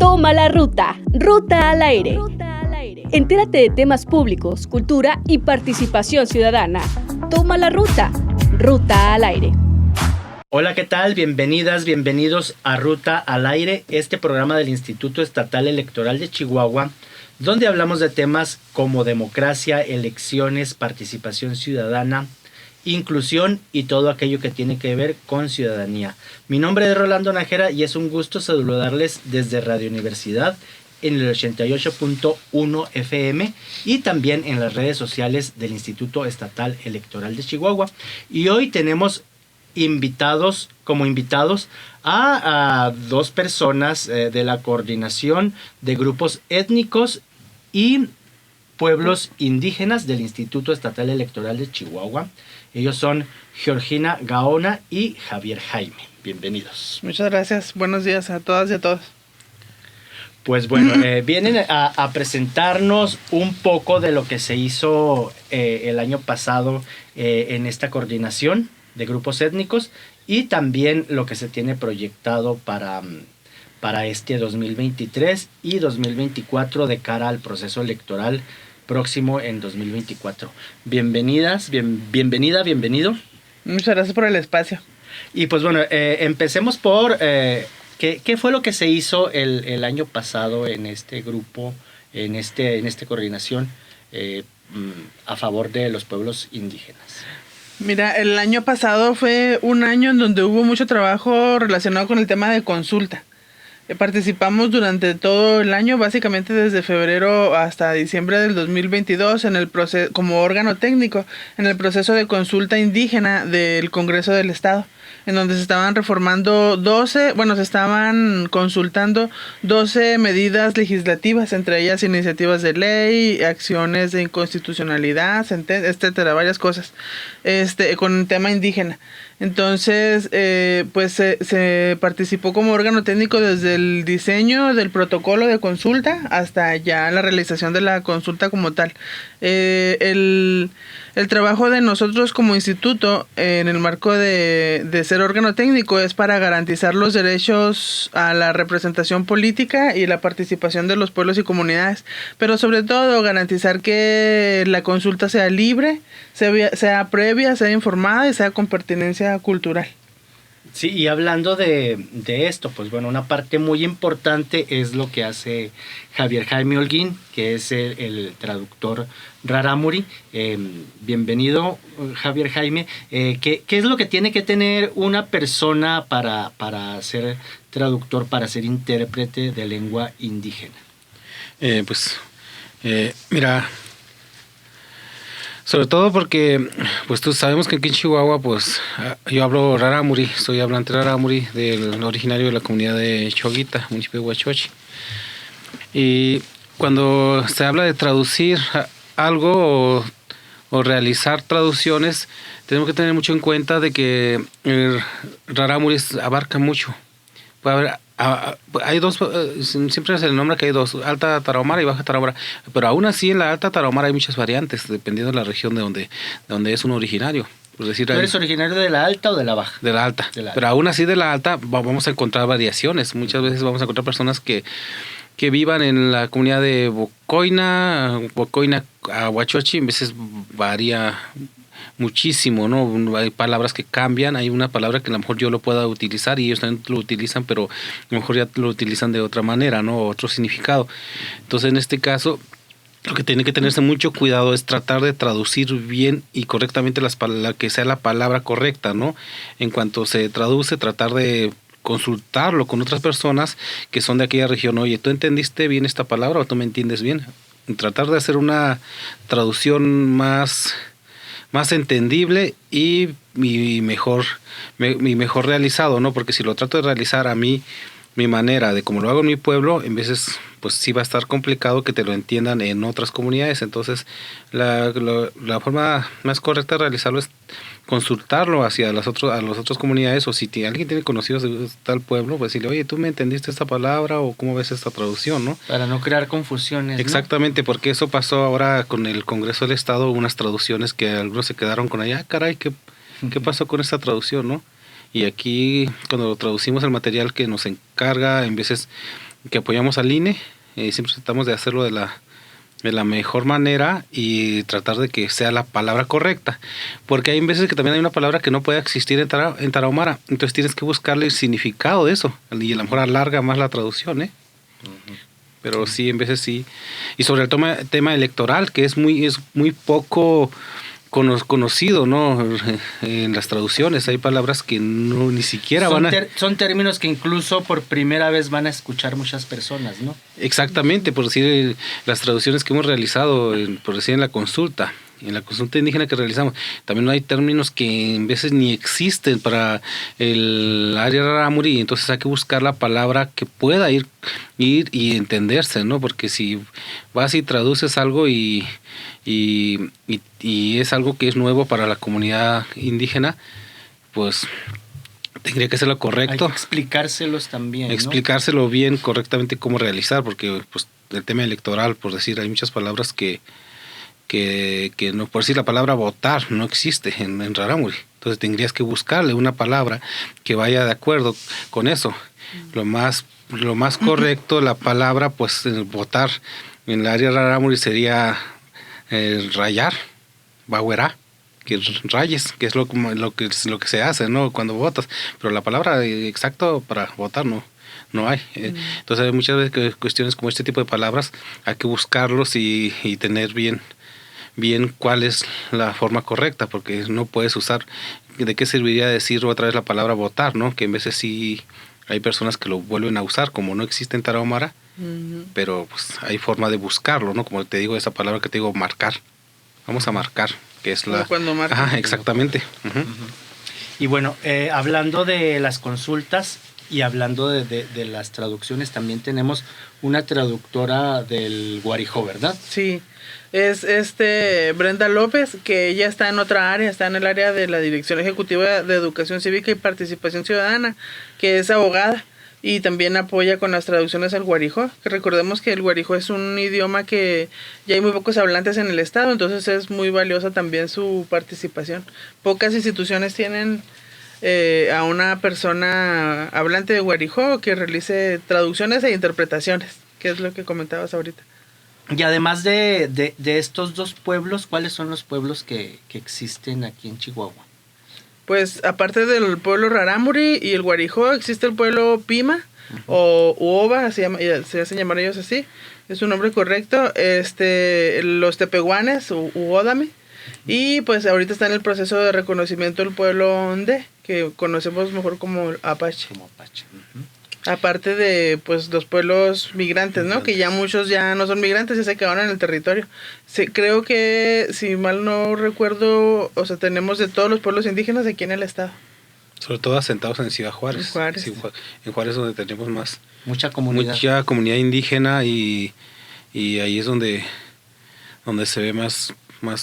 Toma la ruta, Ruta al Aire. Entérate de temas públicos, cultura y participación ciudadana. Toma la ruta, Ruta al Aire. Hola, ¿qué tal? Bienvenidas, bienvenidos a Ruta al Aire, este programa del Instituto Estatal Electoral de Chihuahua, donde hablamos de temas como democracia, elecciones, participación ciudadana, inclusión y todo aquello que tiene que ver con ciudadanía. Mi nombre es Rolando Nájera y es un gusto saludarles desde Radio Universidad en el 88.1 FM y también en las redes sociales del Instituto Estatal Electoral de Chihuahua. Y hoy tenemos invitados a dos personas de la coordinación de grupos étnicos y pueblos indígenas del Instituto Estatal Electoral de Chihuahua. Ellos son Georgina Gaona y Javier Jaime. Bienvenidos. Muchas gracias. Buenos días a todas y a todos. Pues bueno, vienen a presentarnos un poco de lo que se hizo el año pasado en esta coordinación de grupos étnicos y también lo que se tiene proyectado para este 2023 y 2024 de cara al proceso electoral próximo en 2024. Bienvenidas, bienvenido. Muchas gracias por el espacio. Y pues bueno, empecemos por ¿qué fue lo que se hizo el año pasado en este grupo, en esta coordinación a favor de los pueblos indígenas? Mira, el año pasado fue un año en donde hubo mucho trabajo relacionado con el tema de consulta. Participamos durante todo el año, básicamente desde febrero hasta diciembre del 2022 en el proceso, como órgano técnico, en el proceso de consulta indígena del Congreso del Estado, en donde se estaban se estaban consultando 12 medidas legislativas, entre ellas iniciativas de ley, acciones de inconstitucionalidad, etcétera, varias cosas, con el tema indígena. Entonces, se participó como órgano técnico desde el diseño del protocolo de consulta hasta ya la realización de la consulta como tal. El trabajo de nosotros como instituto en el marco de ser órgano técnico es para garantizar los derechos a la representación política y la participación de los pueblos y comunidades, pero sobre todo garantizar que la consulta sea libre, sea previa, sea informada y sea con pertinencia cultural. Sí, y hablando de esto, pues bueno, una parte muy importante es lo que hace Javier Jaime Holguín, que es el traductor rarámuri. Bienvenido, Javier Jaime. ¿Qué es lo que tiene que tener una persona para ser traductor, para ser intérprete de lengua indígena? Mira, sobre todo porque, pues tú sabemos que aquí en Chihuahua, pues yo hablo rarámuri, soy hablante rarámuri, del originario de la comunidad de Choguita, municipio de Huachochi. Y cuando se habla de traducir algo o realizar traducciones, tenemos que tener mucho en cuenta de que el rarámuri abarca mucho. Puede haber hay dos, siempre se le nombra que hay dos, Alta Tarahumara y Baja Tarahumara, pero aún así en la Alta Tarahumara hay muchas variantes, dependiendo de la región de donde es un originario. Por decir, ¿tú eres originario de la Alta o de la Baja? De la Alta. Pero aún así de la Alta vamos a encontrar variaciones. Muchas veces vamos a encontrar personas que vivan en la comunidad de Bocoina a Huachochi, a veces varía muchísimo, ¿no? Hay palabras que cambian, hay una palabra que a lo mejor yo lo pueda utilizar y ellos también lo utilizan, pero a lo mejor ya lo utilizan de otra manera, ¿no? Otro significado. Entonces, en este caso, lo que tiene que tenerse mucho cuidado es tratar de traducir bien y correctamente que sea la palabra correcta, ¿no? En cuanto se traduce, tratar de consultarlo con otras personas que son de aquella región. Oye, ¿tú entendiste bien esta palabra o tú me entiendes bien? Tratar de hacer una traducción más entendible y mejor realizado, ¿no? Porque si lo trato de realizar a mí, mi manera de como lo hago en mi pueblo, en veces pues sí va a estar complicado que te lo entiendan en otras comunidades. Entonces la forma más correcta de realizarlo es consultarlo hacia las otras comunidades, o si alguien tiene conocidos de tal pueblo, pues decirle, oye, ¿tú me entendiste esta palabra o cómo ves esta traducción, no? Para no crear confusiones, exactamente, ¿no? Porque eso pasó ahora con el Congreso del Estado, unas traducciones que algunos se quedaron con allá, caray, ¿qué pasó con esta traducción, no? Y aquí, cuando traducimos el material que nos encarga, en veces que apoyamos al INE, siempre tratamos de hacerlo de la mejor manera y tratar de que sea la palabra correcta, porque hay veces que también hay una palabra que no puede existir en tarahumara, entonces tienes que buscarle el significado de eso, y a lo mejor alarga más la traducción, pero sí, en veces sí. Y sobre el tema electoral, que es muy poco conocido, ¿no? En las traducciones hay palabras que no ni siquiera son términos que incluso por primera vez van a escuchar muchas personas, ¿no? Exactamente, por decir las traducciones que hemos realizado, por decir en la consulta indígena que realizamos, también hay términos que en veces ni existen para el área rarámuri, entonces hay que buscar la palabra que pueda ir y entenderse, ¿no? Porque si vas y traduces algo y es algo que es nuevo para la comunidad indígena, pues tendría que ser lo correcto. Hay que explicárselos también, ¿no? Explicárselo bien, correctamente cómo realizar, porque pues el tema electoral, por decir, hay muchas palabras que no, por decir la palabra votar no existe en rarámuri. Entonces tendrías que buscarle una palabra que vaya de acuerdo con eso. Lo más correcto, la palabra, pues votar en el área rarámuri sería rayar, bahuerá, que rayes, que es lo que se hace, ¿no? Cuando votas. Pero la palabra exacta para votar no hay. Entonces hay muchas veces cuestiones como este tipo de palabras, hay que buscarlos y tener bien cuál es la forma correcta, porque no puedes usar, ¿de qué serviría decir otra vez la palabra votar, ¿no? Que en veces sí hay personas que lo vuelven a usar, como no existe en tarahumara, pero pues hay forma de buscarlo, ¿no? Como te digo, esa palabra que te digo, marcar. Vamos a marcar, que es la... Cuando marcas. Ajá, exactamente. Y bueno, hablando de las consultas y hablando de las traducciones, también tenemos una traductora del guarijó, ¿verdad? Sí, es Brenda López, que ella está en otra área, está en el área de la Dirección Ejecutiva de Educación Cívica y Participación Ciudadana, que es abogada y también apoya con las traducciones al guarijó, que recordemos que el guarijó es un idioma que ya hay muy pocos hablantes en el estado, entonces es muy valiosa también su participación. Pocas instituciones tienen a una persona hablante de guarijó que realice traducciones e interpretaciones, que es lo que comentabas ahorita. Y además de estos dos pueblos, ¿cuáles son los pueblos que existen aquí en Chihuahua? Pues aparte del pueblo rarámuri y el guarijó, existe el pueblo Pima, o Uoba, se hacen llamar ellos así, es su nombre correcto, los tepehuanes, Uodame, y pues ahorita está en el proceso de reconocimiento el pueblo Onde, que conocemos mejor como Apache. Aparte de pues los pueblos migrantes, ¿no? Que ya muchos ya no son migrantes, ya se quedaron en el territorio. Sí, creo que, si mal no recuerdo, o sea, tenemos de todos los pueblos indígenas aquí en el estado. Sobre todo asentados en Ciudad Juárez. Sí, en Juárez donde tenemos mucha comunidad indígena y ahí es donde se ve más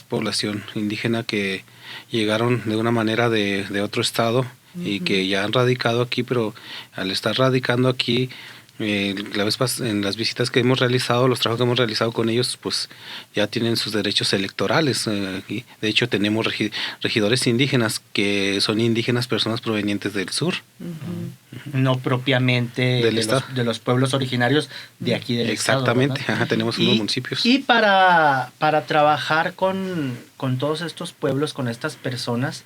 población indígena que llegaron de una manera de otro estado y que ya han radicado aquí, pero al estar radicando aquí, en las visitas que hemos realizado, los trabajos que hemos realizado con ellos, pues ya tienen sus derechos electorales. Aquí. De hecho, tenemos regidores indígenas que son indígenas, personas provenientes del sur. No propiamente de los pueblos originarios de aquí del Exactamente. estado. Ajá, tenemos unos municipios. Y para trabajar con todos estos pueblos, con estas personas,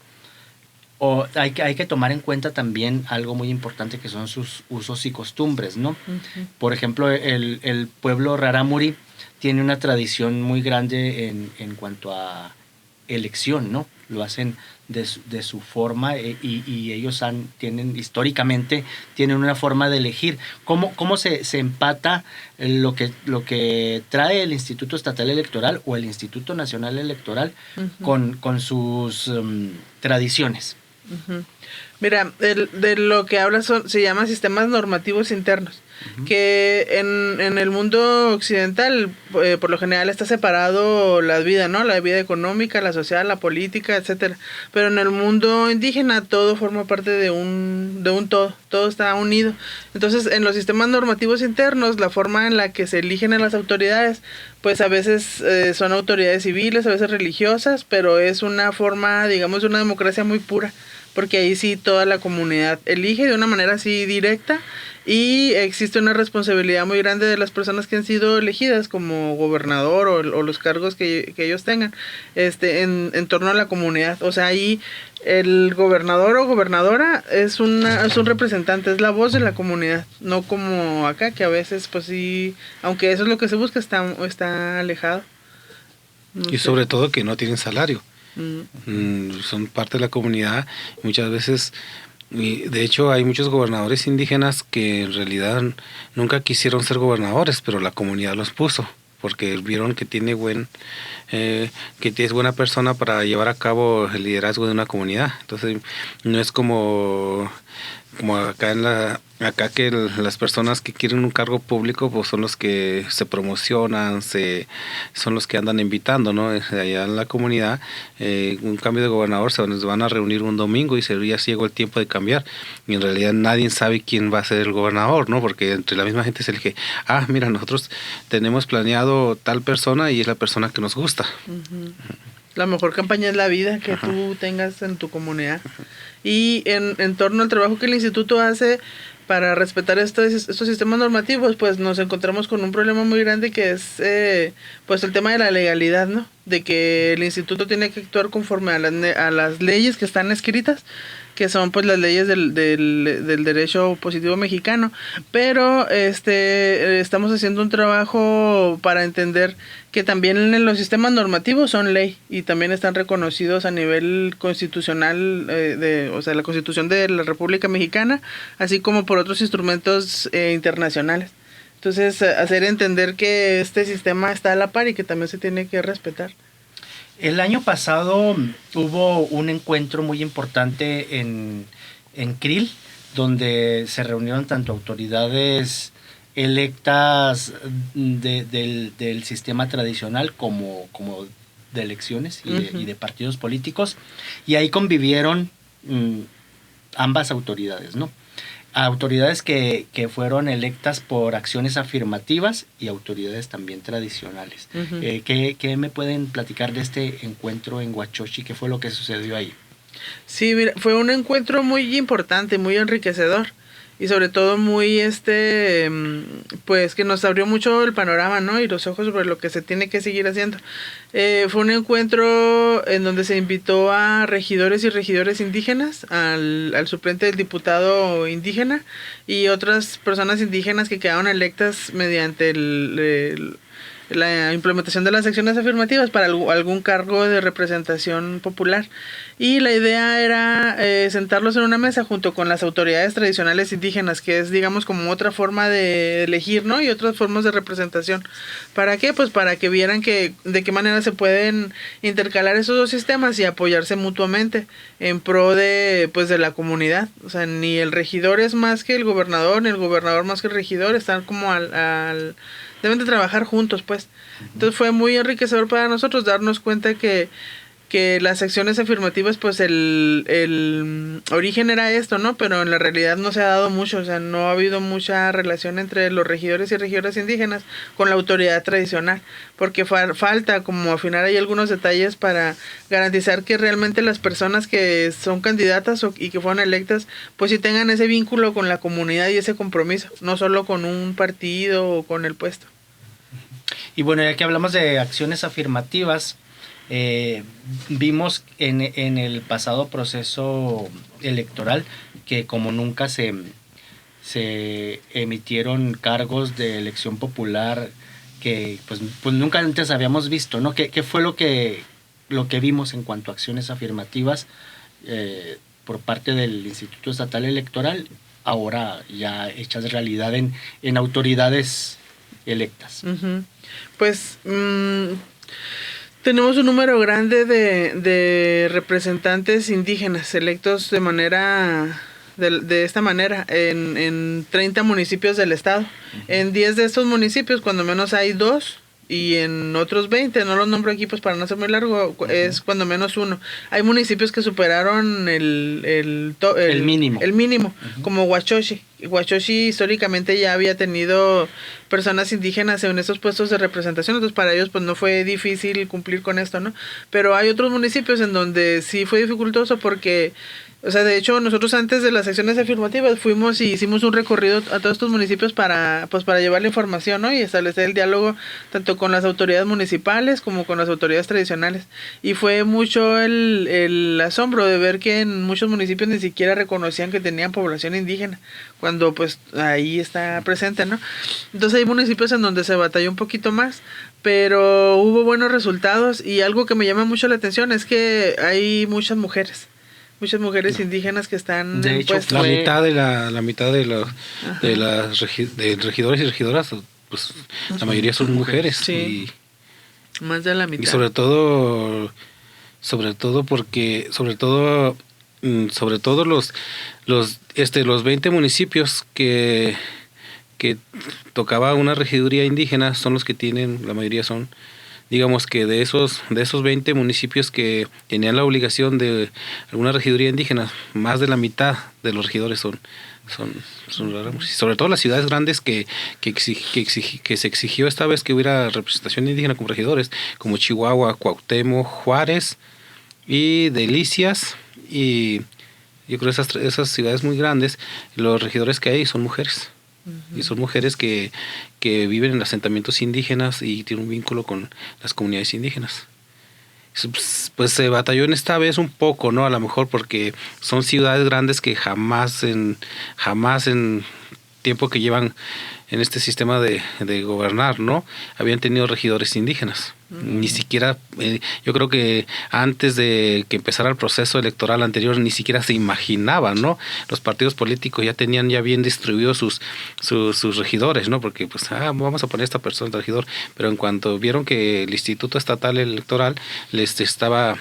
hay que tomar en cuenta también algo muy importante, que son sus usos y costumbres, ¿no? Por ejemplo, el pueblo rarámuri tiene una tradición muy grande en cuanto a elección, ¿no? Lo hacen de su forma y ellos históricamente tienen una forma de elegir. ¿Cómo se empata lo que trae el Instituto Estatal Electoral o el Instituto Nacional Electoral con sus tradiciones? Mira, de lo que hablas se llama sistemas normativos internos, que en el mundo occidental por lo general está separado la vida, ¿no? La vida económica, la social, la política, etcétera. Pero en el mundo indígena todo forma parte de un todo está unido. Entonces, en los sistemas normativos internos, la forma en la que se eligen a las autoridades, pues a veces son autoridades civiles, a veces religiosas, pero es una forma, digamos, una democracia muy pura, porque ahí sí toda la comunidad elige de una manera así directa y existe una responsabilidad muy grande de las personas que han sido elegidas como gobernador o los cargos que ellos tengan en torno a la comunidad. O sea, ahí el gobernador o gobernadora es un representante, es la voz de la comunidad, no como acá que a veces pues sí, aunque eso es lo que se busca, está alejado. No y sé. sobre todo que no tienen salario. Son parte de la comunidad muchas veces. Y de hecho hay muchos gobernadores indígenas que en realidad nunca quisieron ser gobernadores, pero la comunidad los puso porque vieron que que es buena persona para llevar a cabo el liderazgo de una comunidad. Entonces no es como acá que las personas que quieren un cargo público pues son los que se promocionan, son los que andan invitando, ¿no? Allá en la comunidad, un cambio de gobernador se van a reunir un domingo y ya se llegó el tiempo de cambiar. Y en realidad nadie sabe quién va a ser el gobernador, ¿no? Porque entre la misma gente se elige, mira, nosotros tenemos planeado tal persona y es la persona que nos gusta. Uh-huh. La mejor campaña es la vida que tú tengas en tu comunidad. Y en torno al trabajo que el instituto hace para respetar estos sistemas normativos, pues nos encontramos con un problema muy grande que es pues el tema de la legalidad, ¿no? De que el instituto tiene que actuar conforme a las leyes que están escritas, que son pues las leyes del derecho positivo mexicano, pero estamos haciendo un trabajo para entender que también los sistemas normativos son ley y también están reconocidos a nivel constitucional, o sea, la Constitución de la República Mexicana, así como por otros instrumentos internacionales. Entonces, hacer entender que este sistema está a la par y que también se tiene que respetar. El año pasado hubo un encuentro muy importante en Krill, donde se reunieron tanto autoridades electas del sistema tradicional como de elecciones y de partidos políticos, y ahí convivieron ambas autoridades, ¿no? Autoridades que fueron electas por acciones afirmativas y autoridades también tradicionales. Uh-huh. ¿Qué me pueden platicar de este encuentro en Huachochi? ¿Qué fue lo que sucedió ahí? Sí, mira, fue un encuentro muy importante, muy enriquecedor y sobre todo muy pues que nos abrió mucho el panorama, ¿no? Y los ojos sobre lo que se tiene que seguir haciendo. Fue un encuentro en donde se invitó a regidores y regidores indígenas, al suplente del diputado indígena y otras personas indígenas que quedaron electas mediante la implementación de las acciones afirmativas para algún cargo de representación popular. Y la idea era sentarlos en una mesa junto con las autoridades tradicionales indígenas, que es, digamos, como otra forma de elegir, ¿no? Y otras formas de representación. ¿Para qué? Pues para que vieran de qué manera se pueden intercalar esos dos sistemas y apoyarse mutuamente en pro de la comunidad. O sea, ni el regidor es más que el gobernador, ni el gobernador más que el regidor, están como deben de trabajar juntos, pues. Entonces fue muy enriquecedor para nosotros darnos cuenta que las acciones afirmativas, pues el origen era esto, ¿no? Pero en la realidad no se ha dado mucho, o sea, no ha habido mucha relación entre los regidores y regidoras indígenas con la autoridad tradicional, porque falta como afinar ahí algunos detalles para garantizar que realmente las personas que son candidatas y que fueron electas, pues sí tengan ese vínculo con la comunidad y ese compromiso, no solo con un partido o con el puesto. Y bueno, ya que hablamos de acciones afirmativas, vimos en el pasado proceso electoral que como nunca se emitieron cargos de elección popular que pues nunca antes habíamos visto, ¿no? ¿Qué fue lo que vimos en cuanto a acciones afirmativas por parte del Instituto Estatal Electoral, ahora ya hechas realidad en autoridades electas? Uh-huh. Pues tenemos un número grande de representantes indígenas electos de esta manera en 30 municipios del estado. Uh-huh. En 10 de estos municipios, cuando menos hay 2, y en otros 20, no los nombro aquí pues para no ser muy largo, uh-huh, es cuando menos 1. Hay municipios que superaron el mínimo. El mínimo, uh-huh, como Huachochi. Huachochi históricamente ya había tenido personas indígenas en estos puestos de representación, entonces para ellos pues no fue difícil cumplir con esto, ¿no? Pero hay otros municipios en donde sí fue dificultoso porque O sea, de hecho, nosotros antes de las acciones afirmativas fuimos y hicimos un recorrido a todos estos municipios para llevar la información, ¿no? Y establecer el diálogo tanto con las autoridades municipales como con las autoridades tradicionales. Y fue mucho el asombro de ver que en muchos municipios ni siquiera reconocían que tenían población indígena, cuando pues ahí está presente, ¿no? Entonces hay municipios en donde se batalló un poquito más, pero hubo buenos resultados, y algo que me llama mucho la atención es que hay muchas mujeres indígenas que están De en hecho, puestos. La Fue- mitad de de regidores y regidoras, pues la mayoría son mujeres. Sí. Más de la mitad. Y sobre todo porque sobre todo los 20 municipios que tocaba una regiduría indígena son los que tienen, la mayoría son, digamos que de esos 20 municipios que tenían la obligación de alguna regiduría indígena, más de la mitad de los regidores son raros. Y sobre todo las ciudades grandes que se exigió esta vez que hubiera representación indígena como regidores, como Chihuahua, Cuauhtémoc, Juárez y Delicias, y yo creo que esas ciudades muy grandes, los regidores que hay son mujeres. Y son mujeres que viven en asentamientos indígenas y tienen un vínculo con las comunidades indígenas. Pues se batalló en esta vez un poco, ¿no? A lo mejor porque son ciudades grandes que jamás en tiempo que llevan en este sistema de gobernar, ¿no? Habían tenido regidores indígenas. Ni siquiera, yo creo que antes de que empezara el proceso electoral anterior, ni siquiera se imaginaban, ¿no? Los partidos políticos ya tenían bien distribuidos sus regidores, ¿no? Porque pues, vamos a poner esta persona de regidor, pero en cuanto vieron que el Instituto Estatal Electoral les estaba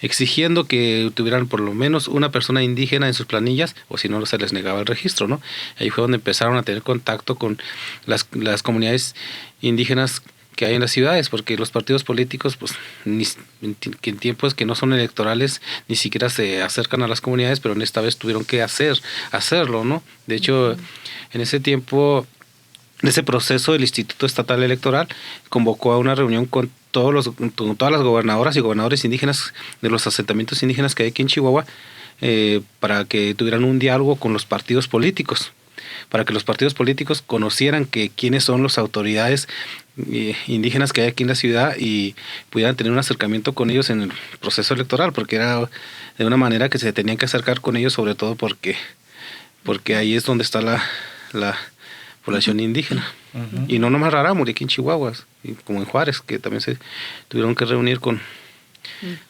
exigiendo que tuvieran por lo menos una persona indígena en sus planillas, o si no se les negaba el registro, ¿no? Ahí fue donde empezaron a tener contacto con las comunidades indígenas que hay en las ciudades, porque los partidos políticos, pues, en tiempos que no son electorales, ni siquiera se acercan a las comunidades, pero en esta vez tuvieron que hacerlo, ¿no? De hecho, en ese tiempo, en ese proceso, el Instituto Estatal Electoral convocó a una reunión con todas las gobernadoras y gobernadores indígenas de los asentamientos indígenas que hay aquí en Chihuahua, para que tuvieran un diálogo con los partidos políticos, para que los partidos políticos conocieran quiénes son las autoridades indígenas que hay aquí en la ciudad y pudieran tener un acercamiento con ellos en el proceso electoral, porque era de una manera que se tenían que acercar con ellos, sobre todo porque ahí es donde está la población indígena. Uh-huh. Y no nomás Rarámuri, aquí en Chihuahua, y como en Juárez, que también se tuvieron que reunir con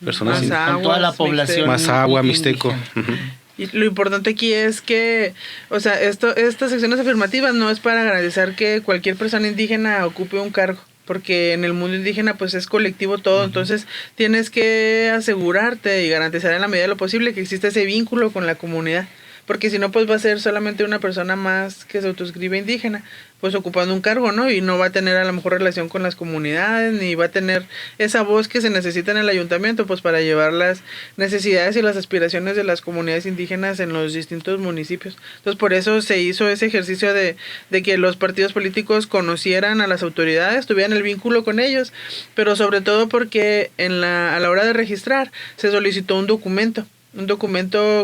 personas con toda la población Mazahua, Mixteco. Uh-huh. Y lo importante aquí es que, o sea, estas acciones afirmativas no es para garantizar que cualquier persona indígena ocupe un cargo, porque en el mundo indígena pues es colectivo todo. Uh-huh. Entonces tienes que asegurarte y garantizar en la medida de lo posible que existe ese vínculo con la comunidad, porque si no pues va a ser solamente una persona más que se autoescribe indígena, pues ocupando un cargo, ¿no? Y no va a tener a lo mejor relación con las comunidades, ni va a tener esa voz que se necesita en el ayuntamiento, pues para llevar las necesidades y las aspiraciones de las comunidades indígenas en los distintos municipios. Entonces por eso se hizo ese ejercicio de que los partidos políticos conocieran a las autoridades, tuvieran el vínculo con ellos, pero sobre todo porque a la hora de registrar se solicitó un documento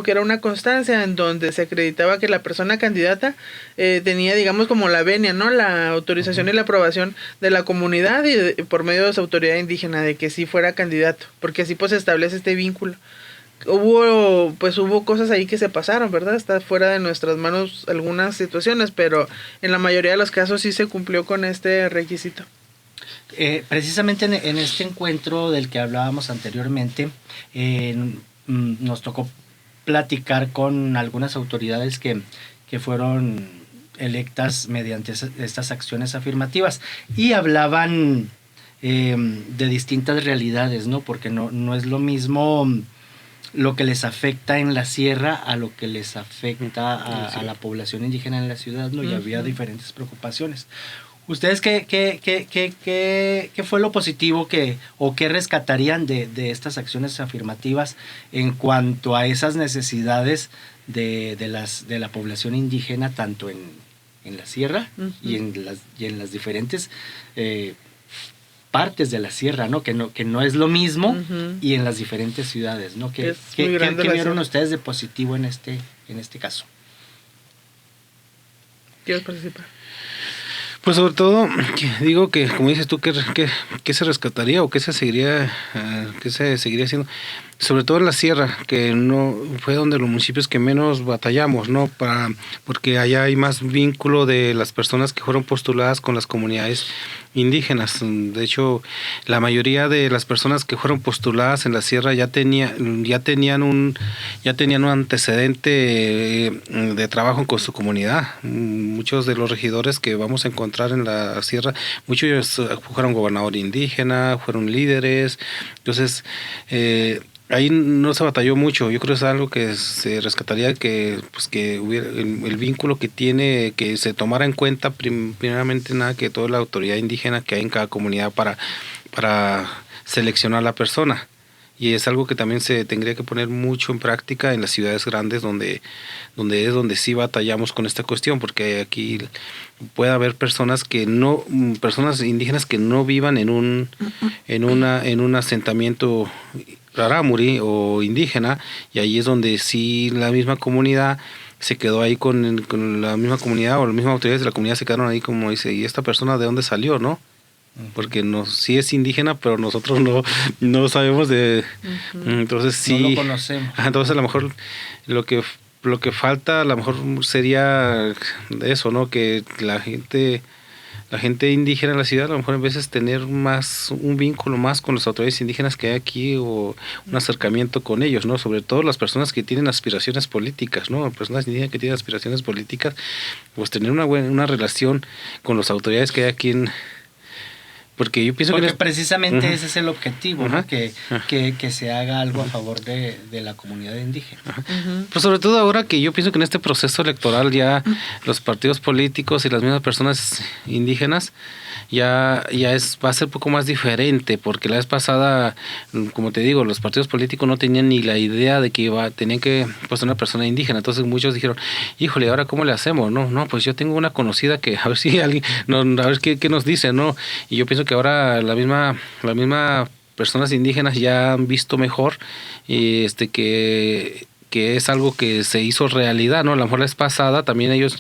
que era una constancia en donde se acreditaba que la persona candidata tenía, digamos, como la venia, ¿no? La autorización y la aprobación de la comunidad y por medio de su autoridad indígena de que sí fuera candidato, porque así pues se establece este vínculo. Hubo cosas ahí que se pasaron, ¿verdad? Está fuera de nuestras manos algunas situaciones, pero en la mayoría de los casos sí se cumplió con este requisito. Precisamente en este encuentro del que hablábamos anteriormente, nos tocó platicar con algunas autoridades que fueron electas mediante estas acciones afirmativas y hablaban de distintas realidades, ¿no? Porque no es lo mismo lo que les afecta en la sierra a lo que les afecta a la población indígena en la ciudad, ¿no? Y había diferentes preocupaciones. ¿Ustedes qué fue lo positivo o qué rescatarían de estas acciones afirmativas en cuanto a esas necesidades de la población indígena, tanto en la sierra y en las diferentes partes de la sierra, ¿no? Que no es lo mismo, Ujú. y en las diferentes ciudades, ¿no? ¿Qué Es muy grande la vieron sierra. ustedes de positivo en este caso? ¿Quieres participar? Pues sobre todo, digo que, como dices tú, que se rescataría o que se seguiría haciendo, sobre todo en la sierra, que no fue donde los municipios que menos batallamos, ¿no? Porque allá hay más vínculo de las personas que fueron postuladas con las comunidades indígenas. De hecho, la mayoría de las personas que fueron postuladas en la sierra ya tenían un antecedente de trabajo con su comunidad. Muchos de los regidores que vamos a encontrar en la sierra, muchos de ellos fueron gobernador indígena, fueron líderes. Entonces, ahí no se batalló mucho. Yo creo que es algo que se rescataría, que hubiera el vínculo que tiene, que se tomara en cuenta primeramente nada que toda la autoridad indígena que hay en cada comunidad para seleccionar a la persona. Y es algo que también se tendría que poner mucho en práctica en las ciudades grandes donde sí batallamos con esta cuestión, porque aquí puede haber personas indígenas que no vivan en un asentamiento rarámuri o indígena, y ahí es donde sí la misma comunidad se quedó ahí con la misma comunidad, o las mismas autoridades de la comunidad se quedaron ahí como dice, ¿y esta persona de dónde salió, no? Porque sí es indígena, pero nosotros no sabemos de... Entonces sí... No lo conocemos. Entonces a lo mejor lo que falta a lo mejor sería eso, ¿no? Que la gente indígena en la ciudad, a lo mejor en veces tener un vínculo más con las autoridades indígenas que hay aquí, o un acercamiento con ellos, ¿no? Sobre todo las personas que tienen aspiraciones políticas, ¿no? Personas indígenas que tienen aspiraciones políticas, pues tener una relación con las autoridades que hay aquí porque yo pienso Porque que precisamente ese es el objetivo, ¿no? Que se haga algo a favor de la comunidad indígena. Pues sobre todo ahora que yo pienso que en este proceso electoral ya los partidos políticos y las mismas personas indígenas va a ser un poco más diferente, porque la vez pasada, como te digo, los partidos políticos no tenían ni la idea de que tenían que poner una persona indígena. Entonces muchos dijeron, híjole, ¿ahora cómo le hacemos? No, pues yo tengo una conocida que a ver si alguien, a ver qué nos dice, ¿no? Y yo pienso que ahora la misma personas indígenas ya han visto mejor que es algo que se hizo realidad, ¿no? A lo mejor la vez pasada también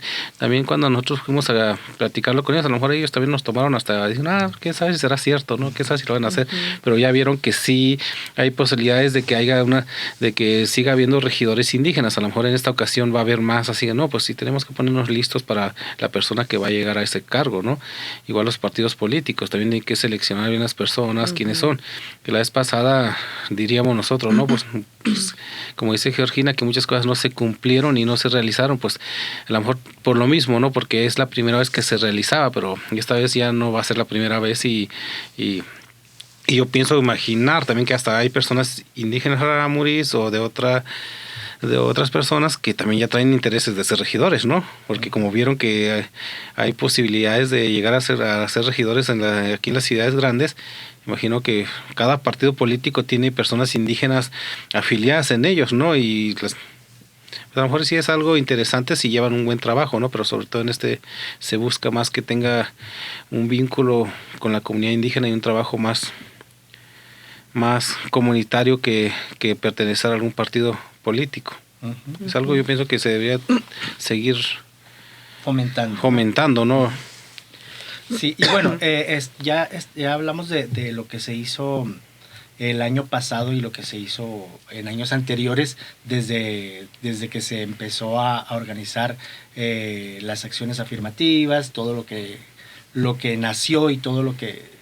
cuando nosotros fuimos a platicarlo con ellos, a lo mejor ellos también nos tomaron hasta dicen, quién sabe si será cierto, ¿no? Quién sabe si lo van a hacer, pero ya vieron que sí hay posibilidades de que siga habiendo regidores indígenas. A lo mejor en esta ocasión va a haber más, así que no, pues sí tenemos que ponernos listos para la persona que va a llegar a ese cargo, ¿no? Igual los partidos políticos, también hay que seleccionar bien las personas, quiénes son, que la vez pasada diríamos nosotros, ¿no? Pues como dice Georgina, que muchas cosas no se cumplieron y no se realizaron, pues a lo mejor por lo mismo, ¿no? Porque es la primera vez que se realizaba, pero esta vez ya no va a ser la primera vez y yo pienso imaginar también que hasta hay personas indígenas rarámuris o de otras personas que también ya traen intereses de ser regidores, ¿no? Porque como vieron que hay posibilidades de llegar a ser regidores aquí en las ciudades grandes, imagino que cada partido político tiene personas indígenas afiliadas en ellos, ¿no? Y a lo mejor sí es algo interesante si llevan un buen trabajo, ¿no? Pero sobre todo se busca más que tenga un vínculo con la comunidad indígena y un trabajo más comunitario que pertenecer a algún partido político. Es algo yo pienso que se debería seguir fomentando, ¿no? Sí, y bueno, ya hablamos de lo que se hizo el año pasado y lo que se hizo en años anteriores, desde que se empezó a organizar las acciones afirmativas, todo lo que nació y todo lo que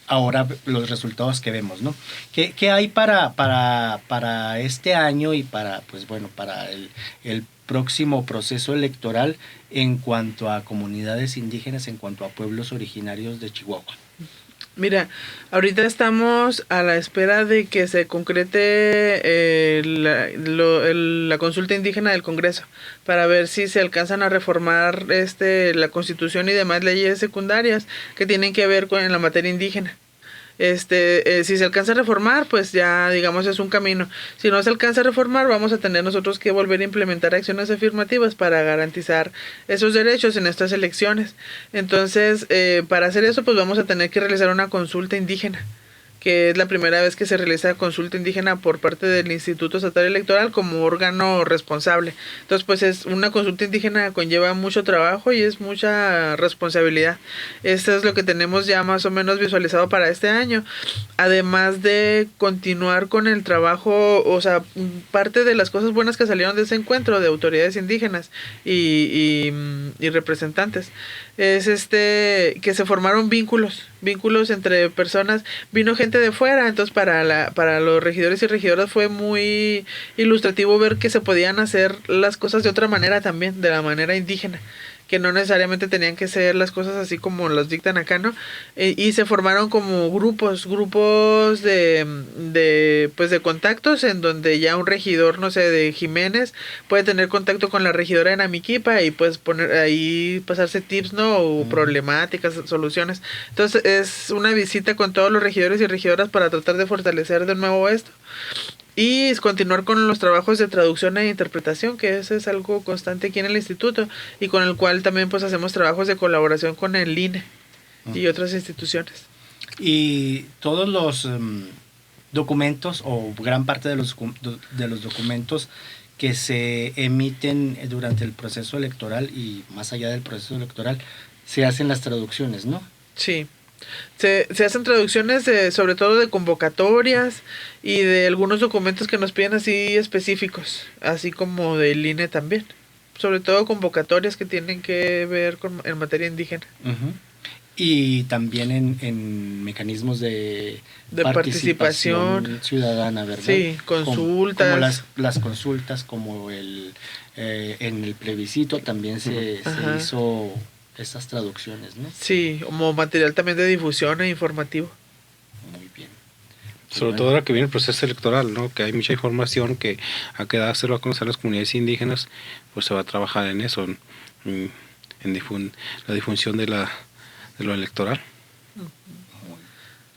ahora los resultados que vemos, ¿no? ¿Qué hay para este año y para el próximo proceso electoral en cuanto a comunidades indígenas, en cuanto a pueblos originarios de Chihuahua? Mira, ahorita estamos a la espera de que se concrete la consulta indígena del Congreso para ver si se alcanzan a reformar la Constitución y demás leyes secundarias que tienen que ver con la materia indígena. Si se alcanza a reformar, pues ya, digamos, es un camino. Si no se alcanza a reformar, vamos a tener nosotros que volver a implementar acciones afirmativas para garantizar esos derechos en estas elecciones. Entonces, para hacer eso, pues vamos a tener que realizar una consulta indígena, que es la primera vez que se realiza consulta indígena por parte del Instituto Estatal Electoral como órgano responsable. Entonces, pues es una consulta indígena, conlleva mucho trabajo y es mucha responsabilidad. Esto es lo que tenemos ya más o menos visualizado para este año. Además de continuar con el trabajo, o sea, parte de las cosas buenas que salieron de ese encuentro de autoridades indígenas y representantes es que se formaron vínculos entre personas. Vino gente de fuera, entonces para los regidores y regidoras fue muy ilustrativo ver que se podían hacer las cosas de otra manera también, de la manera indígena, que no necesariamente tenían que ser las cosas así como las dictan acá, ¿no? Y se formaron como grupos de contactos, en donde ya un regidor, no sé, de Jiménez puede tener contacto con la regidora de Namiquipa y pues poner ahí, pasarse tips, ¿no? O problemáticas, soluciones. Entonces es una visita con todos los regidores y regidoras para tratar de fortalecer de nuevo esto. Y continuar con los trabajos de traducción e interpretación, que eso es algo constante aquí en el instituto y con el cual también pues hacemos trabajos de colaboración con el INE y otras instituciones. Y todos los documentos o gran parte de los documentos que se emiten durante el proceso electoral y más allá del proceso electoral, se hacen las traducciones, ¿no? Sí. Se hacen traducciones sobre todo de convocatorias y de algunos documentos que nos piden así específicos, así como del INE también. Sobre todo convocatorias que tienen que ver en materia indígena. Uh-huh. Y también en mecanismos de participación ciudadana, ¿verdad? Sí, consultas. Como las consultas, como en el plebiscito también se hizo esas traducciones, ¿no? Sí, como material también de difusión e informativo. Muy bien. Sobre todo ahora que viene el proceso electoral, ¿no? Que hay mucha información que a que dárselo a conocer a las comunidades indígenas, pues se va a trabajar en eso, en la difusión de lo electoral.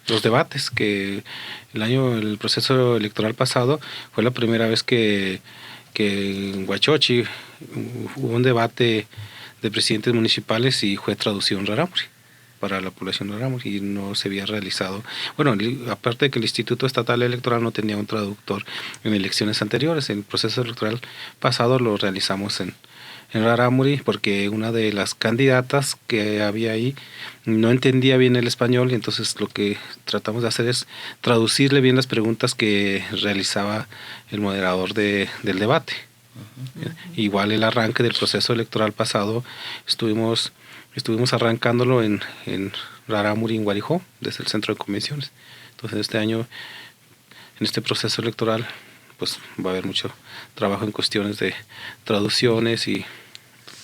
Los debates, que el proceso electoral pasado fue la primera vez que en Huachochi hubo un debate de presidentes municipales y fue traducido en rarámuri para la población de rarámuri y no se había realizado. Bueno, aparte de que el Instituto Estatal Electoral no tenía un traductor en elecciones anteriores, el proceso electoral pasado lo realizamos en rarámuri porque una de las candidatas que había ahí no entendía bien el español y entonces lo que tratamos de hacer es traducirle bien las preguntas que realizaba el moderador del debate. Igual el arranque del proceso electoral pasado estuvimos arrancándolo en rarámuri, en Guarijó, desde el centro de convenciones. Entonces este año, en este proceso electoral, pues va a haber mucho trabajo en cuestiones de traducciones y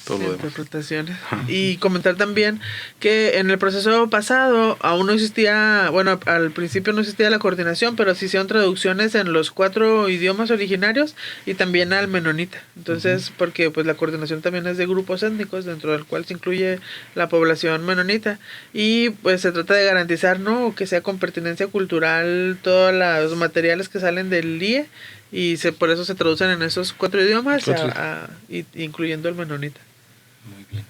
todo lo demás. Interpretaciones. Y comentar también que en el proceso pasado aún no existía, bueno, al principio no existía la coordinación, pero sí hicieron traducciones en los 4 idiomas originarios y también al menonita. Entonces, porque pues la coordinación también es de grupos étnicos, dentro del cual se incluye la población menonita. Y pues se trata de garantizar, ¿no?, que sea con pertinencia cultural todos los materiales que salen del IE y por eso se traducen en esos 4 idiomas, incluyendo el menonita. Muy bien.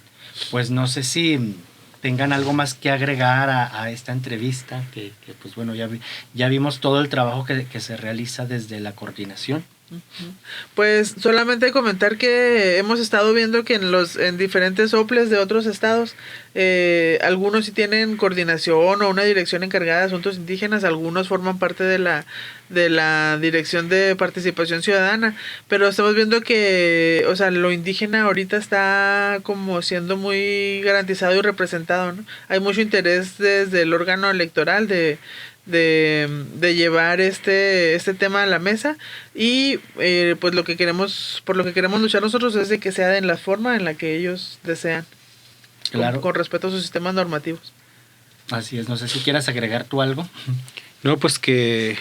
Pues no sé si tengan algo más que agregar a esta entrevista, que pues bueno, ya vimos todo el trabajo que se realiza desde la coordinación. Pues solamente comentar que hemos estado viendo que en diferentes OPLES de otros estados, algunos sí tienen coordinación o una dirección encargada de asuntos indígenas, algunos forman parte de la Dirección de Participación Ciudadana, pero estamos viendo que, o sea, lo indígena ahorita está como siendo muy garantizado y representado, ¿no? Hay mucho interés desde el órgano electoral de llevar este tema a la mesa y pues por lo que queremos luchar nosotros es de que sea en la forma en la que ellos desean, claro, con respeto a sus sistemas normativos. Así es, no sé si quieras agregar tú algo. No, pues que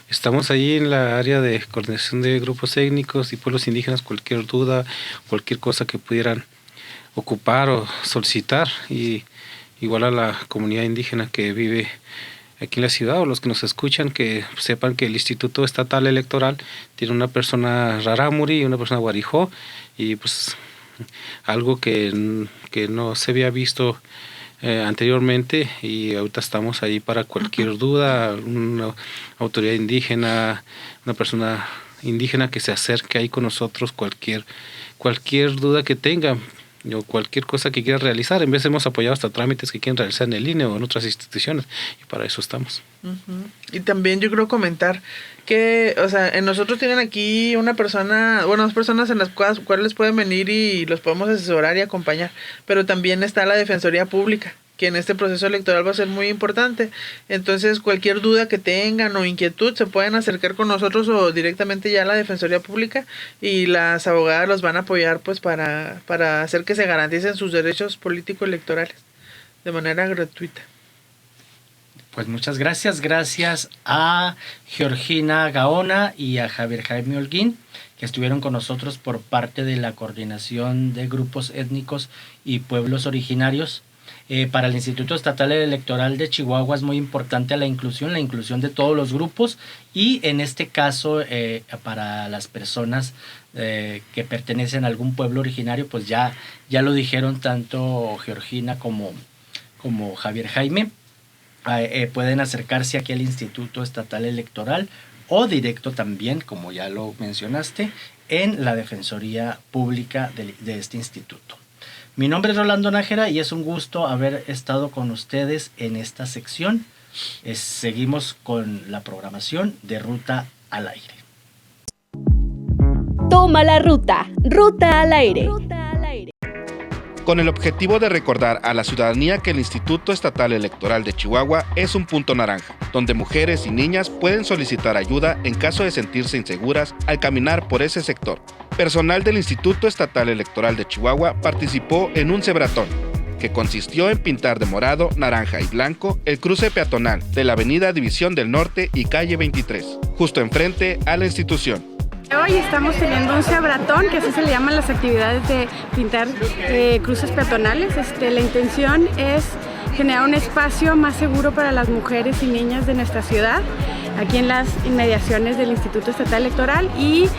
estamos ahí en la área de coordinación de grupos étnicos y pueblos indígenas, cualquier duda, cualquier cosa que pudieran ocupar o solicitar, y igual a la comunidad indígena que vive aquí en la ciudad, o los que nos escuchan, que sepan que el Instituto Estatal Electoral tiene una persona Rarámuri y una persona Guarijó, y pues algo que no se había visto anteriormente, y ahorita estamos ahí para cualquier duda, una autoridad indígena, una persona indígena que se acerque ahí con nosotros, cualquier duda que tenga o cualquier cosa que quiera realizar. En vez hemos apoyado hasta trámites que quieren realizar en el INE o en otras instituciones, y para eso estamos. Uh-huh. Y también yo creo comentar que, o sea, en nosotros tienen aquí dos personas en las cuales pueden venir y los podemos asesorar y acompañar, pero también está la Defensoría Pública, que en este proceso electoral va a ser muy importante. Entonces, cualquier duda que tengan o inquietud, se pueden acercar con nosotros o directamente ya a la Defensoría Pública, y las abogadas los van a apoyar pues para hacer que se garanticen sus derechos político-electorales de manera gratuita. Pues muchas gracias. Gracias a Georgina Gaona y a Javier Jaime Holguín, que estuvieron con nosotros por parte de la Coordinación de Grupos Étnicos y Pueblos Originarios. Para el Instituto Estatal Electoral de Chihuahua es muy importante la inclusión de todos los grupos, y en este caso para las personas que pertenecen a algún pueblo originario, pues ya lo dijeron tanto Georgina como Javier Jaime. Pueden acercarse aquí al Instituto Estatal Electoral o directo también, como ya lo mencionaste, en la Defensoría Pública de este instituto. Mi nombre es Rolando Nájera y es un gusto haber estado con ustedes en esta sección. Seguimos con la programación de Ruta al Aire. Toma la ruta, Ruta al Aire. Con el objetivo de recordar a la ciudadanía que el Instituto Estatal Electoral de Chihuahua es un punto naranja, donde mujeres y niñas pueden solicitar ayuda en caso de sentirse inseguras al caminar por ese sector. Personal del Instituto Estatal Electoral de Chihuahua participó en un cebratón, que consistió en pintar de morado, naranja y blanco el cruce peatonal de la Avenida División del Norte y Calle 23, justo enfrente a la institución. Hoy estamos teniendo un cebratón, que así se le llaman las actividades de pintar cruces peatonales. La intención es generar un espacio más seguro para las mujeres y niñas de nuestra ciudad, aquí en las inmediaciones del Instituto Estatal Electoral, y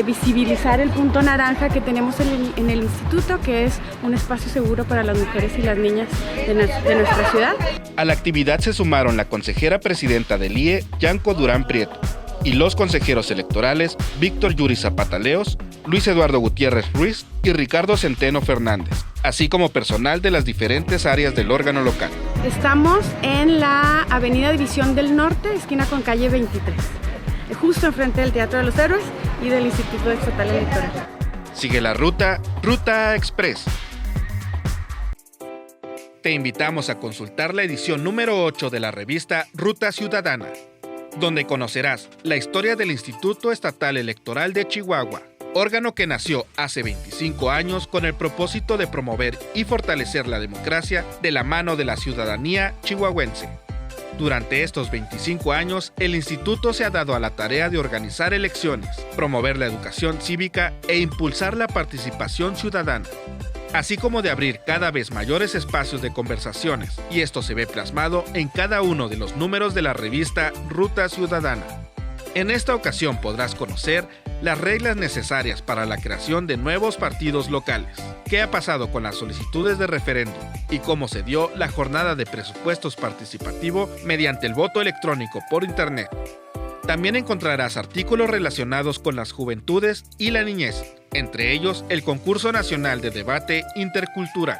visibilizar el punto naranja que tenemos en el instituto, que es un espacio seguro para las mujeres y las niñas de nuestra ciudad. A la actividad se sumaron la consejera presidenta del IE, Yanko Durán Prieto, y los consejeros electorales Víctor Yuri Zapata Leos, Luis Eduardo Gutiérrez Ruiz y Ricardo Centeno Fernández, así como personal de las diferentes áreas del órgano local. Estamos en la Avenida División del Norte, esquina con calle 23, justo enfrente del Teatro de los Héroes y del Instituto Estatal Electoral. Sigue la ruta, Ruta Express. Te invitamos a consultar la edición número 8 de la revista Ruta Ciudadana, donde conocerás la historia del Instituto Estatal Electoral de Chihuahua, órgano que nació hace 25 años con el propósito de promover y fortalecer la democracia de la mano de la ciudadanía chihuahuense. Durante estos 25 años, el instituto se ha dado a la tarea de organizar elecciones, promover la educación cívica e impulsar la participación ciudadana, así como de abrir cada vez mayores espacios de conversaciones, y esto se ve plasmado en cada uno de los números de la revista Ruta Ciudadana. En esta ocasión podrás conocer las reglas necesarias para la creación de nuevos partidos locales, qué ha pasado con las solicitudes de referéndum y cómo se dio la jornada de presupuestos participativo mediante el voto electrónico por Internet. También encontrarás artículos relacionados con las juventudes y la niñez, entre ellos el Concurso Nacional de Debate Intercultural.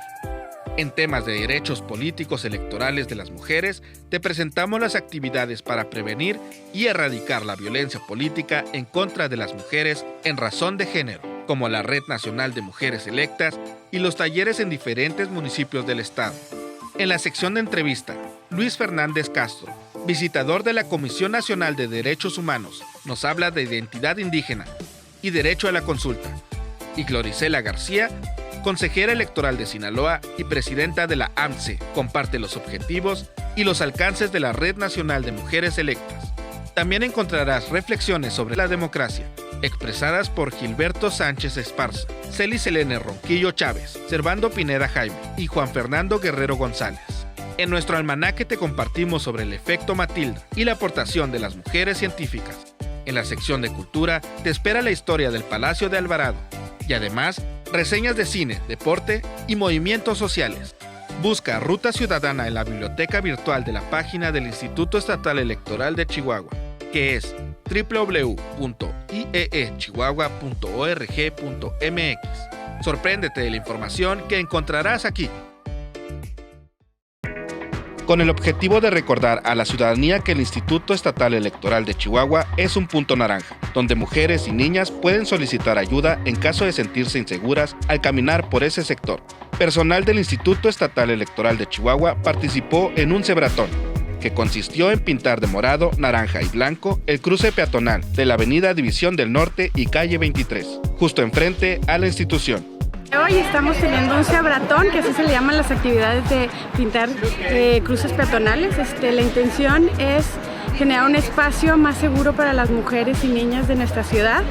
En temas de derechos políticos electorales de las mujeres, te presentamos las actividades para prevenir y erradicar la violencia política en contra de las mujeres en razón de género, como la Red Nacional de Mujeres Electas y los talleres en diferentes municipios del estado. En la sección de entrevista, Luis Fernández Castro, visitador de la Comisión Nacional de Derechos Humanos, nos habla de identidad indígena y derecho a la consulta. Y Gloricela García, consejera electoral de Sinaloa y presidenta de la AMCE, comparte los objetivos y los alcances de la Red Nacional de Mujeres Electas. También encontrarás reflexiones sobre la democracia, expresadas por Gilberto Sánchez Esparza, Celi Selene Ronquillo Chávez, Servando Pineda Jaime y Juan Fernando Guerrero González. En nuestro almanaque te compartimos sobre el efecto Matilda y la aportación de las mujeres científicas. En la sección de cultura te espera la historia del Palacio de Alvarado y además reseñas de cine, deporte y movimientos sociales. Busca Ruta Ciudadana en la biblioteca virtual de la página del Instituto Estatal Electoral de Chihuahua, que es www.ieechihuahua.org.mx. Sorpréndete de la información que encontrarás aquí. Con el objetivo de recordar a la ciudadanía que el Instituto Estatal Electoral de Chihuahua es un punto naranja, donde mujeres y niñas pueden solicitar ayuda en caso de sentirse inseguras al caminar por ese sector. Personal del Instituto Estatal Electoral de Chihuahua participó en un cebratón, que consistió en pintar de morado, naranja y blanco el cruce peatonal de la Avenida División del Norte y Calle 23, justo enfrente a la institución. Hoy estamos teniendo un cebratón, que así se le llaman las actividades de pintar cruces peatonales. La intención es generar un espacio más seguro para las mujeres y niñas de nuestra ciudad,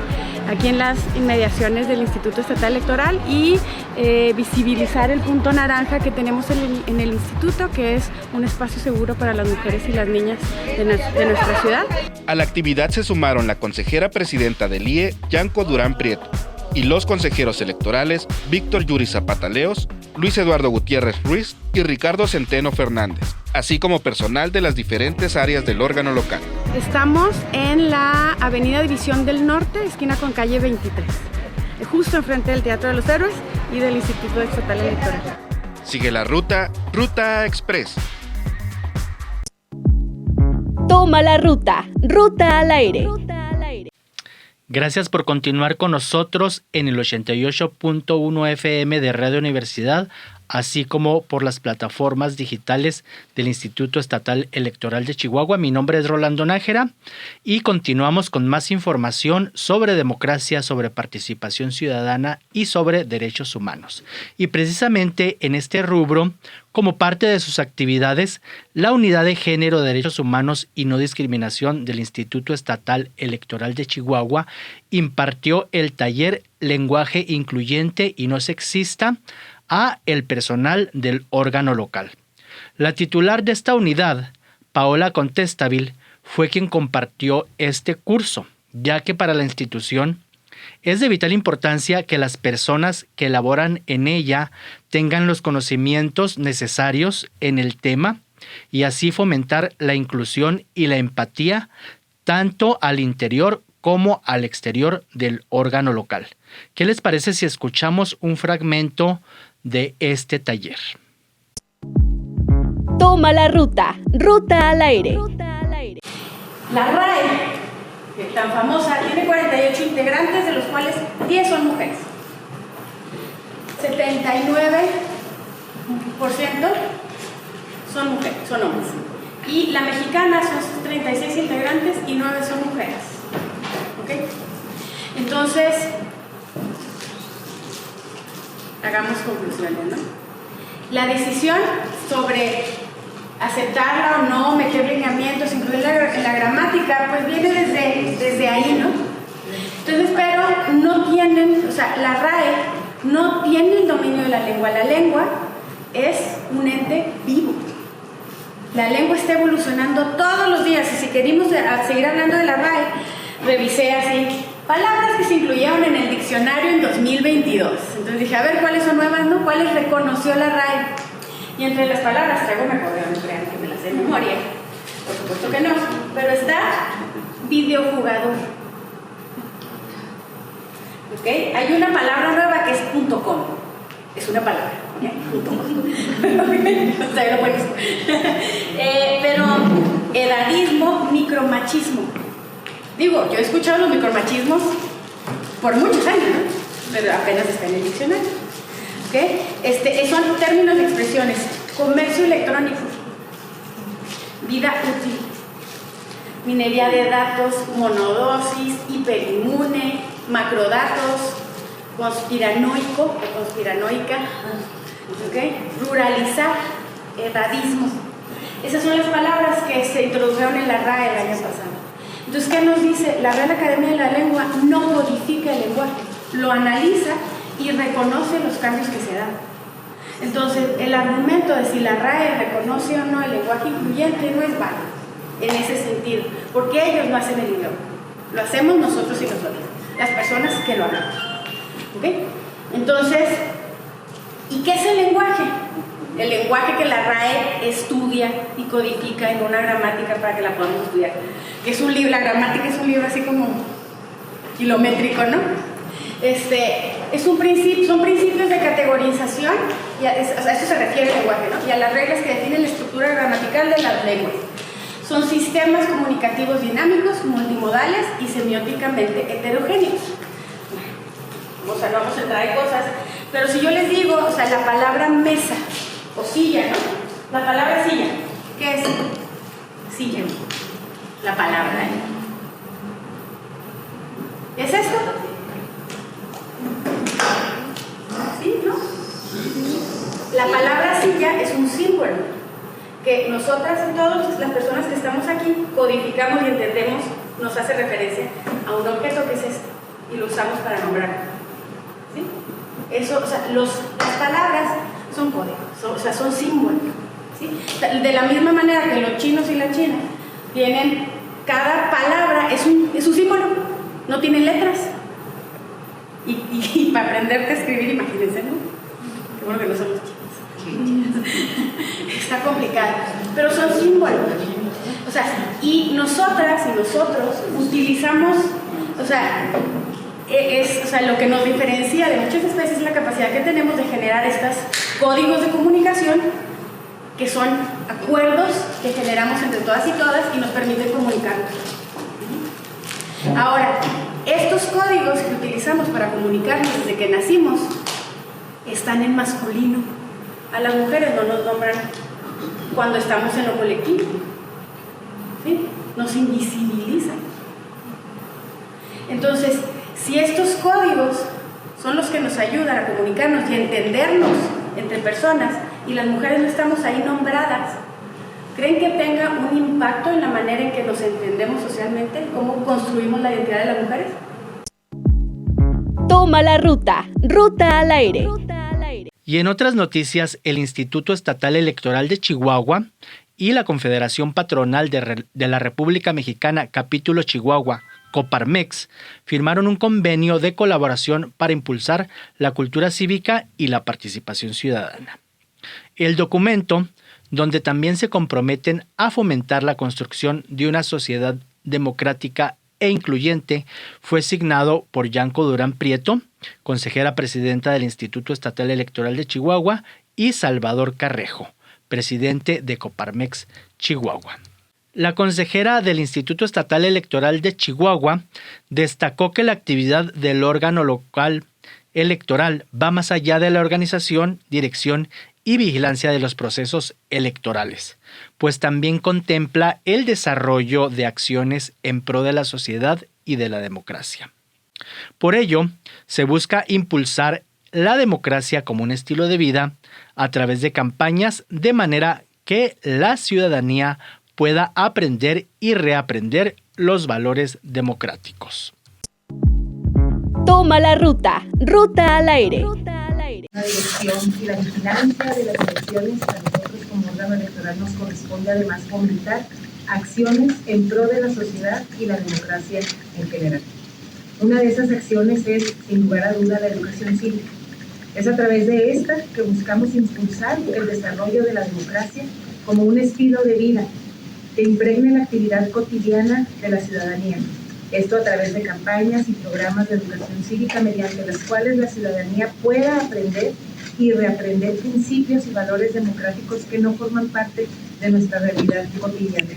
aquí en las inmediaciones del Instituto Estatal Electoral, y visibilizar el punto naranja que tenemos en el instituto, que es un espacio seguro para las mujeres y las niñas de nuestra ciudad. A la actividad se sumaron la consejera presidenta del IE, Yanko Durán Prieto, y los consejeros electorales Víctor Yuri Zapata Leos, Luis Eduardo Gutiérrez Ruiz y Ricardo Centeno Fernández, así como personal de las diferentes áreas del órgano local. Estamos en la Avenida División del Norte, esquina con calle 23, justo enfrente del Teatro de los Héroes y del Instituto Estatal Electoral. Sigue la ruta, Ruta Express. Toma la ruta, Ruta al aire. Gracias por continuar con nosotros en el 88.1 FM de Radio Universidad, así como por las plataformas digitales del Instituto Estatal Electoral de Chihuahua. Mi nombre es Rolando Nájera y continuamos con más información sobre democracia, sobre participación ciudadana y sobre derechos humanos. Y precisamente en este rubro, como parte de sus actividades, la Unidad de Género, Derechos Humanos y No Discriminación del Instituto Estatal Electoral de Chihuahua impartió el taller Lenguaje Incluyente y No Sexista a el personal del órgano local. La titular de esta unidad, Paola Contestabil, fue quien compartió este curso, ya que para la institución es de vital importancia que las personas que laboran en ella tengan los conocimientos necesarios en el tema y así fomentar la inclusión y la empatía tanto al interior como al exterior del órgano local. ¿Qué les parece si escuchamos un fragmento de este taller? Toma la ruta, Ruta al aire. La RAE, que es tan famosa, tiene 48 integrantes, de los cuales 10 son mujeres. 79% son mujeres, son hombres. Y la mexicana son 36 integrantes y 9 son mujeres. ¿Ok? Entonces, hagamos conclusiones, ¿no? La decisión sobre aceptarla o no, meter lineamientos, incluirla en la gramática, pues viene desde ahí, ¿no? Entonces, pero no tienen, o sea, la RAE no tiene el dominio de la lengua. La lengua es un ente vivo. La lengua está evolucionando todos los días, y si queremos seguir hablando de la RAE, revisé así palabras que se incluyeron en el diccionario en 2022. Entonces dije, a ver, ¿cuáles son nuevas, no? ¿Cuáles reconoció la RAE? Y entre las palabras, traigo mi acordeón, no crean que me las sé de memoria. Por supuesto que no. Pero está videojugador. ¿Ok? Hay una palabra nueva que es .com. Es una palabra. .com. O sea, lo pones. Pero edadismo, micromachismo. Digo, yo he escuchado los micromachismos por muchos años, ¿no? Pero apenas está en el diccionario. ¿Okay? Son términos de expresiones. Comercio electrónico, vida útil, minería de datos, monodosis, hiperinmune, macrodatos, conspiranoico o conspiranoica, ¿okay? Ruralizar, edadismo. Esas son las palabras que se introdujeron en la RAE el año pasado. Entonces, ¿qué nos dice? La Real Academia de la Lengua no codifica el lenguaje, lo analiza y reconoce los cambios que se dan. Entonces, el argumento de si la RAE reconoce o no el lenguaje incluyente no es válido en ese sentido, porque ellos no hacen el idioma, lo hacemos nosotros y nosotras, las personas que lo hablamos. ¿Ok? Entonces, ¿y qué es el lenguaje? El lenguaje que la RAE estudia y codifica en una gramática para que la podamos estudiar. Que es un libro, la gramática es un libro así como kilométrico, ¿no? Es un principio, son principios de categorización, y a eso se refiere el lenguaje, ¿no? Y a las reglas que definen la estructura gramatical de las lenguas. Son sistemas comunicativos dinámicos, multimodales y semióticamente heterogéneos. O sea, no vamos a entrar en cosas, pero si yo les digo, o sea, la palabra mesa o silla, ¿no? La palabra silla, ¿qué es? Silla. La palabra. ¿Es esto? ¿Sí? ¿No? La palabra silla es un símbolo que nosotras y todas las personas que estamos aquí codificamos y entendemos, nos hace referencia a un objeto que es este y lo usamos para nombrarlo. ¿Sí? Eso, o sea, las palabras son códigos, son símbolos. ¿Sí? De la misma manera que los chinos y las chinas tienen, cada palabra es un símbolo, no tienen letras. Y para aprenderte a escribir, imagínense, ¿no? Qué bueno que no somos chinos. Está complicado, pero son símbolos. O sea, y nosotras y nosotros utilizamos, o sea, lo que nos diferencia de muchas especies es la capacidad que tenemos de generar estos códigos de comunicación que son acuerdos que generamos entre todas y todas y nos permiten comunicarnos. Ahora, estos códigos que utilizamos para comunicarnos desde que nacimos están en masculino. A las mujeres no nos nombran cuando estamos en lo colectivo, ¿sí? Nos invisibilizan. Entonces, si estos códigos son los que nos ayudan a comunicarnos y a entendernos entre personas y las mujeres no estamos ahí nombradas, ¿creen que tenga un impacto en la manera en que nos entendemos socialmente? ¿Cómo construimos la identidad de las mujeres? Toma la ruta, ruta al aire. Y en otras noticias, el Instituto Estatal Electoral de Chihuahua y la Confederación Patronal de la República Mexicana, Capítulo Chihuahua, Coparmex, firmaron un convenio de colaboración para impulsar la cultura cívica y la participación ciudadana. El documento, donde también se comprometen a fomentar la construcción de una sociedad democrática e incluyente, fue signado por Yanko Durán Prieto, consejera presidenta del Instituto Estatal Electoral de Chihuahua, y Salvador Carrejo, presidente de Coparmex Chihuahua. La consejera del Instituto Estatal Electoral de Chihuahua destacó que la actividad del órgano local electoral va más allá de la organización, dirección y vigilancia de los procesos electorales, pues también contempla el desarrollo de acciones en pro de la sociedad y de la democracia. Por ello, se busca impulsar la democracia como un estilo de vida a través de campañas de manera que la ciudadanía pueda aprender y reaprender los valores democráticos. Toma la ruta, ruta al aire. La dirección y la vigilancia de las elecciones a nosotros como órgano electoral nos corresponde además fomentar acciones en pro de la sociedad y la democracia en general. Una de esas acciones es, sin lugar a duda, la educación cívica. Es a través de esta que buscamos impulsar el desarrollo de la democracia como un estilo de vida que impregne la actividad cotidiana de la ciudadanía. Esto a través de campañas y programas de educación cívica mediante las cuales la ciudadanía pueda aprender y reaprender principios y valores democráticos que no forman parte de nuestra realidad cotidiana.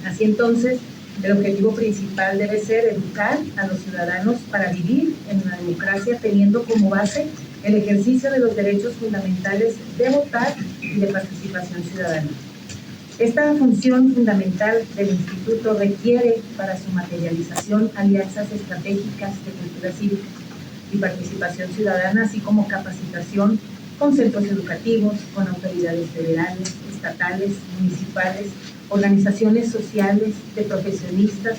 Así entonces, el objetivo principal debe ser educar a los ciudadanos para vivir en una democracia teniendo como base el ejercicio de los derechos fundamentales de votar y de participación ciudadana. Esta función fundamental del Instituto requiere para su materialización alianzas estratégicas de cultura cívica y participación ciudadana, así como capacitación con centros educativos, con autoridades federales, estatales, municipales, organizaciones sociales, de profesionistas,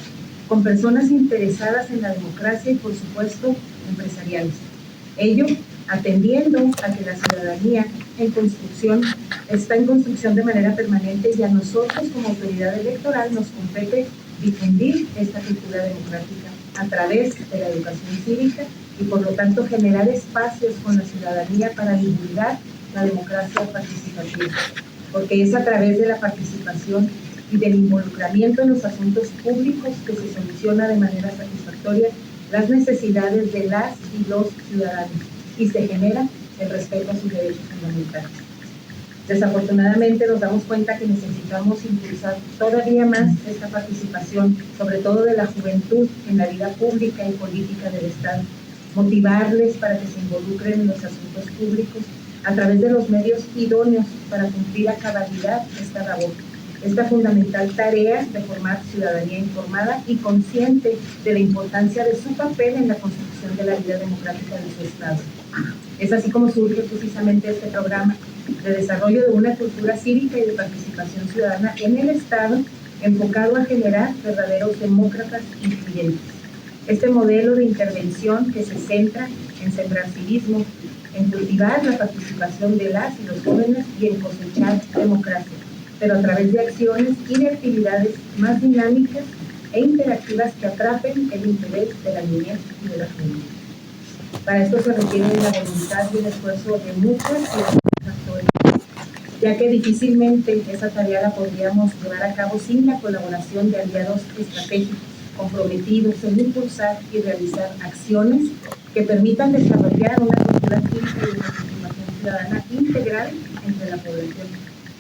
con personas interesadas en la democracia y, por supuesto, empresariales. Ello atendiendo a que la ciudadanía está en construcción de manera permanente, y a nosotros como autoridad electoral nos compete difundir esta cultura democrática a través de la educación cívica y por lo tanto generar espacios con la ciudadanía para divulgar la democracia participativa, porque es a través de la participación y del involucramiento en los asuntos públicos que se soluciona de manera satisfactoria las necesidades de las y los ciudadanos y se genera el respeto a sus derechos fundamentales. Desafortunadamente nos damos cuenta que necesitamos impulsar todavía más esta participación, sobre todo de la juventud, en la vida pública y política del Estado, motivarles para que se involucren en los asuntos públicos a través de los medios idóneos para cumplir a cabalidad esta labor, esta fundamental tarea de formar ciudadanía informada y consciente de la importancia de su papel en la construcción de la vida democrática de su Estado. Es así como surge precisamente este programa de desarrollo de una cultura cívica y de participación ciudadana en el Estado, enfocado a generar verdaderos demócratas incluyentes. Este modelo de intervención que se centra en sembrar civismo, en cultivar la participación de las y los jóvenes y en cosechar democracia, pero a través de acciones y de actividades más dinámicas e interactivas que atrapen el interés de la niñez y de la juventud. Para esto se requiere la voluntad y el esfuerzo de muchos y de muchos actores, ya que difícilmente esa tarea la podríamos llevar a cabo sin la colaboración de aliados estratégicos comprometidos en impulsar y realizar acciones que permitan desarrollar una cultura cívica y de participación ciudadana integral entre la población,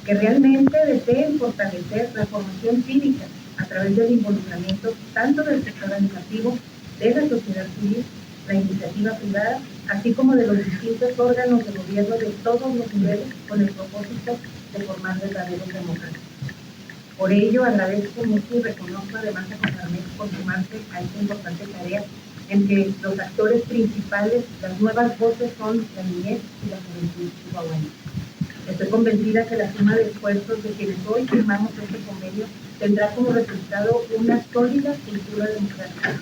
que realmente deseen fortalecer la formación cívica a través del involucramiento tanto del sector educativo, de la sociedad civil, la iniciativa privada, así como de los distintos órganos de gobierno de todos los niveles, con el propósito de formar verdaderos demócratas. Por ello, agradezco mucho y reconozco además a Coparmex por sumarse a esta importante tarea en que los actores principales, las nuevas voces son la niñez y la juventud chihuahuana. Estoy convencida que la suma de esfuerzos de quienes hoy firmamos este convenio tendrá como resultado una sólida cultura democrática.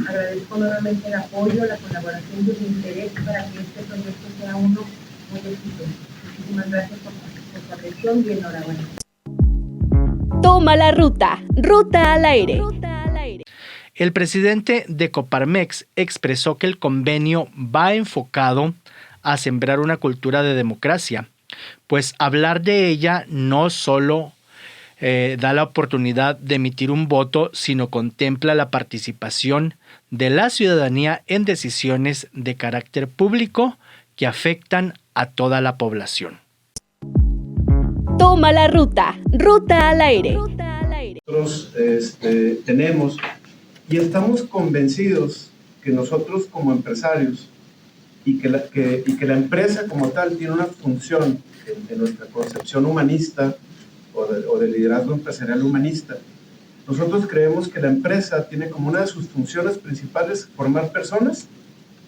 Agradezco nuevamente el apoyo, la colaboración y el interés para que este proyecto sea uno muy exitoso. Muchísimas gracias por su atención y enhorabuena. Toma la ruta, Ruta al Aire. El presidente de Coparmex expresó que el convenio va enfocado a sembrar una cultura de democracia, pues hablar de ella no solo da la oportunidad de emitir un voto, sino contempla la participación de la ciudadanía en decisiones de carácter público que afectan a toda la población. Toma la ruta, Ruta al Aire. Nosotros tenemos y estamos convencidos que nosotros como empresarios y que la empresa como tal tiene una función en nuestra concepción humanista o de liderazgo empresarial humanista. Nosotros creemos que la empresa tiene como una de sus funciones principales formar personas,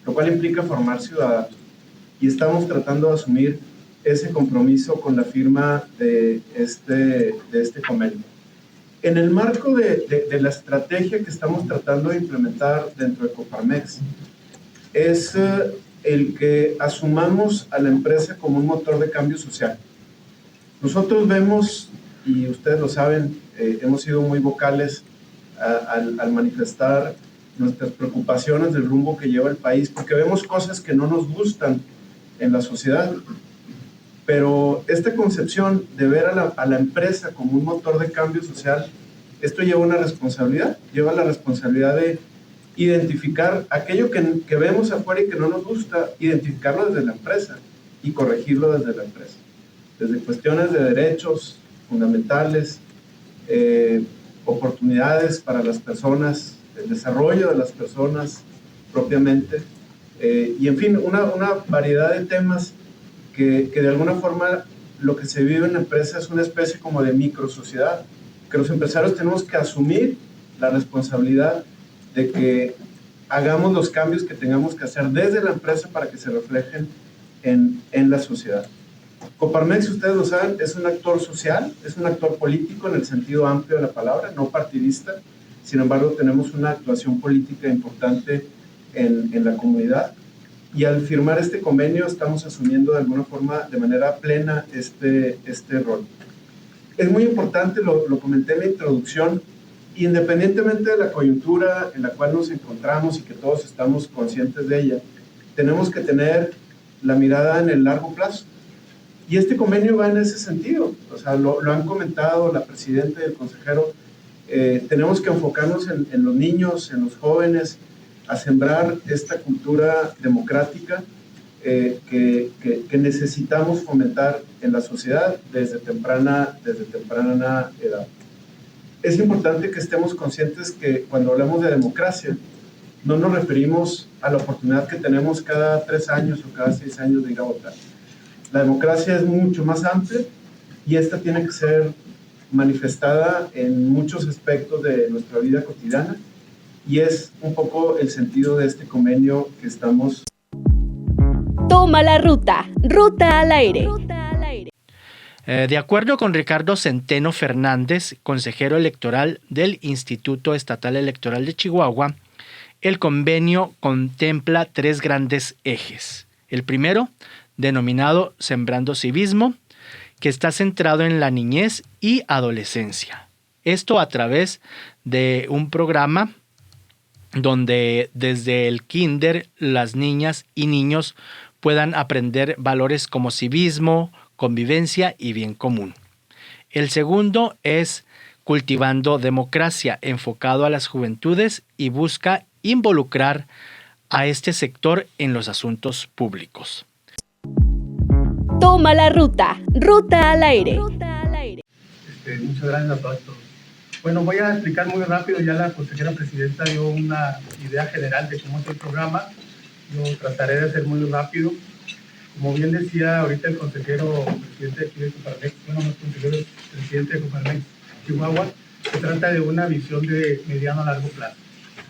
lo cual implica formar ciudadanos. Y estamos tratando de asumir ese compromiso con la firma de este convenio. En el marco de la estrategia que estamos tratando de implementar dentro de Coparmex, es el que asumamos a la empresa como un motor de cambio social. Nosotros vemos, y ustedes lo saben, hemos sido muy vocales al manifestar nuestras preocupaciones del rumbo que lleva el país, porque vemos cosas que no nos gustan en la sociedad. Pero esta concepción de ver a la empresa como un motor de cambio social, esto lleva una responsabilidad, lleva la responsabilidad de identificar aquello que vemos afuera y que no nos gusta, identificarlo desde la empresa y corregirlo desde la empresa. Desde cuestiones de derechos fundamentales, oportunidades para las personas, el desarrollo de las personas propiamente, y en fin, una variedad de temas que de alguna forma lo que se vive en la empresa es una especie como de microsociedad, que los empresarios tenemos que asumir la responsabilidad de que hagamos los cambios que tengamos que hacer desde la empresa para que se reflejen en la sociedad. Coparmex, ustedes lo saben, es un actor social, es un actor político en el sentido amplio de la palabra, no partidista. Sin embargo, tenemos una actuación política importante en la comunidad. y al firmar este convenio estamos asumiendo de alguna forma, de manera plena, este rol. Es muy importante, lo comenté en la introducción, independientemente de la coyuntura en la cual nos encontramos y que todos estamos conscientes de ella, tenemos que tener la mirada en el largo plazo. Y este convenio va en ese sentido. O sea, lo han comentado la presidenta y el consejero. Tenemos que enfocarnos en los niños, en los jóvenes, a sembrar esta cultura democrática que necesitamos fomentar en la sociedad desde temprana edad. Es importante que estemos conscientes que cuando hablamos de democracia, no nos referimos a la oportunidad que tenemos cada 3 años o cada 6 años de ir a votar. La democracia es mucho más amplia y esta tiene que ser manifestada en muchos aspectos de nuestra vida cotidiana y es un poco el sentido de este convenio que estamos. Toma la ruta, Ruta al Aire. De acuerdo con Ricardo Centeno Fernández, consejero electoral del Instituto Estatal Electoral de Chihuahua, el convenio contempla 3 grandes ejes. El primero, denominado Sembrando Civismo, que está centrado en la niñez y adolescencia. Esto a través de un programa donde desde el kinder las niñas y niños puedan aprender valores como civismo, convivencia y bien común. El segundo es Cultivando Democracia, enfocado a las juventudes y busca involucrar a este sector en los asuntos públicos. Toma la ruta, Ruta al Aire. Muchas gracias a todos. Bueno, voy a explicar muy rápido, ya la consejera presidenta dio una idea general de cómo es el programa. Yo trataré de ser muy rápido. Como bien decía ahorita el consejero presidente de aquí de Coparmex, bueno, no es consejero, es presidente de Coparmex Chihuahua, se trata de una visión de mediano a largo plazo,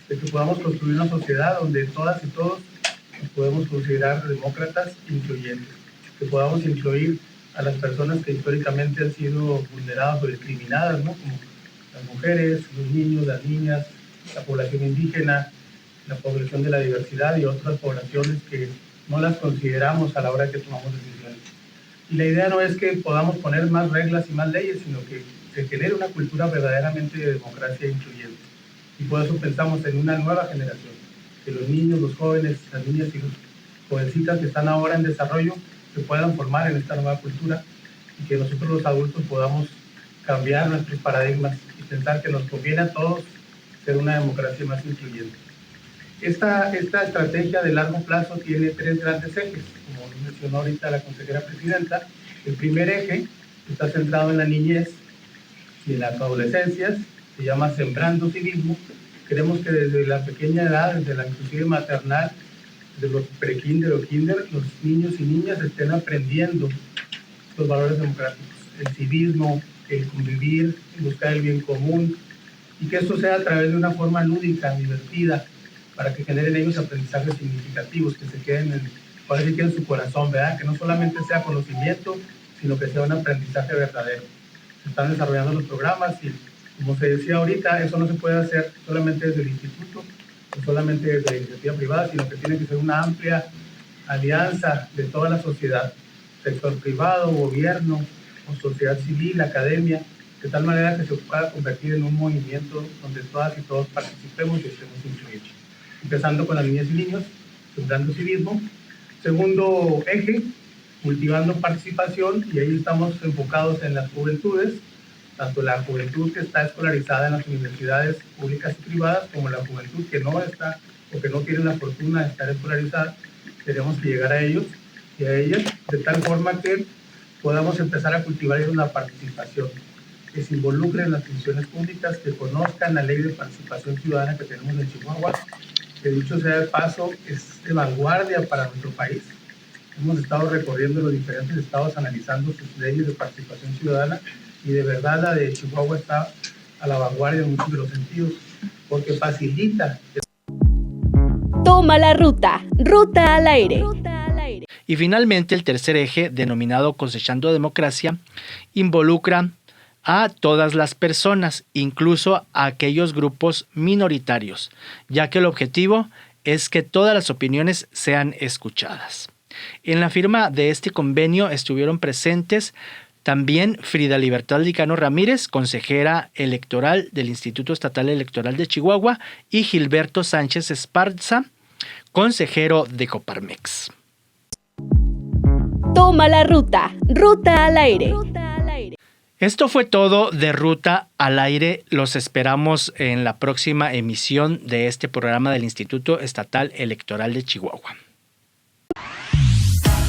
de que podamos construir una sociedad donde todas y todos nos podemos considerar demócratas incluyentes, que podamos incluir a las personas que históricamente han sido vulneradas o discriminadas, ¿no? Como las mujeres, los niños, las niñas, la población indígena, la población de la diversidad y otras poblaciones que no las consideramos a la hora que tomamos decisiones. Y la idea no es que podamos poner más reglas y más leyes, sino que se genere una cultura verdaderamente de democracia incluyente. Y por eso pensamos en una nueva generación, que los niños, los jóvenes, las niñas y los jovencitas que están ahora en desarrollo se puedan formar en esta nueva cultura y que nosotros los adultos podamos cambiar nuestros paradigmas y pensar que nos conviene a todos ser una democracia más incluyente. Esta estrategia de largo plazo tiene 3 grandes ejes, como mencionó ahorita la consejera presidenta. El primer eje está centrado en la niñez y en las adolescencias, se llama Sembrando Civismo. Queremos que desde la pequeña edad, desde la inclusive maternal, de los pre-kinder o kinder, los niños y niñas estén aprendiendo los valores democráticos, el civismo, el convivir, el buscar el bien común, y que esto sea a través de una forma lúdica, divertida, para que generen ellos aprendizajes significativos, que se queden en su corazón, ¿verdad? Que no solamente sea conocimiento, sino que sea un aprendizaje verdadero. Se están desarrollando los programas y, como se decía ahorita, eso no se puede hacer solamente desde el instituto, no solamente desde la iniciativa privada, sino que tiene que ser una amplia alianza de toda la sociedad, sector privado, gobierno, o sociedad civil, academia, de tal manera que se pueda convertir en un movimiento donde todas y todos participemos y estemos incluidos. Empezando con las niñas y niños, sembrando civismo. Segundo eje, cultivando participación, y ahí estamos enfocados en las juventudes, tanto la juventud que está escolarizada en las universidades públicas y privadas, como la juventud que no está o que no tiene la fortuna de estar escolarizada. Tenemos que llegar a ellos y a ellas de tal forma que podamos empezar a cultivar ellos la participación, que se involucren en las instituciones públicas, que conozcan la ley de participación ciudadana que tenemos en Chihuahua, que dicho sea de paso es de vanguardia para nuestro país. Hemos estado recorriendo los diferentes estados analizando sus leyes de participación ciudadana y de verdad la de Chihuahua está a la vanguardia en muchos de los sentidos porque facilita. Toma la ruta, Ruta al Aire. Y finalmente el tercer eje, denominado Cosechando Democracia, involucra a todas las personas, incluso a aquellos grupos minoritarios, ya que el objetivo es que todas las opiniones sean escuchadas. En la firma de este convenio estuvieron presentes también Frida Libertad Licano Ramírez, consejera electoral del Instituto Estatal Electoral de Chihuahua, y Gilberto Sánchez Esparza, consejero de Coparmex. Toma la ruta. Ruta al aire. Esto fue todo de Ruta al Aire. Los esperamos en la próxima emisión de este programa del Instituto Estatal Electoral de Chihuahua.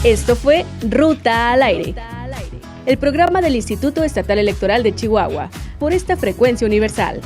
Esto fue Ruta al Aire, el programa del Instituto Estatal Electoral de Chihuahua, por esta frecuencia universal.